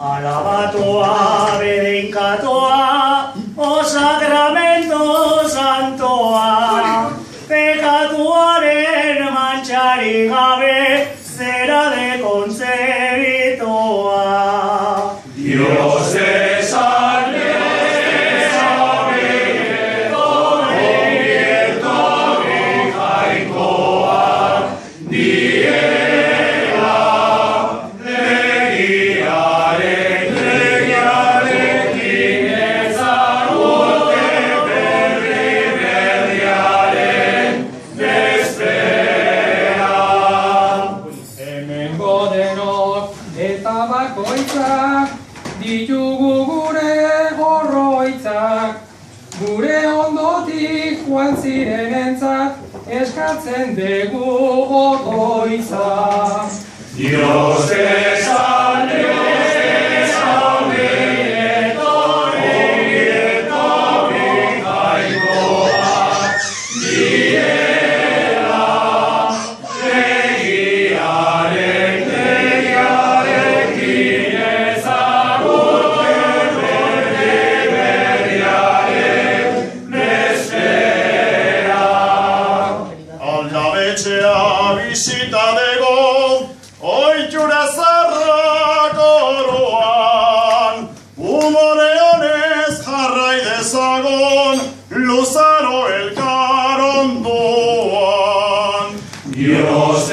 Alabatua, bedeinkatua, o Sacramento Santoa, pekatuaren mantxari gabe, zera de concebitoa. Dios es eta bakoitzak ditugu gure gorroitzak, gure ondotik joan zirenentzat eskatzen dugu otoitza. Dios es Aldabetxea bisita dego, oitura zarra koroan, umore honez jarrai dezagon, luzaro elkar ondoan. Dios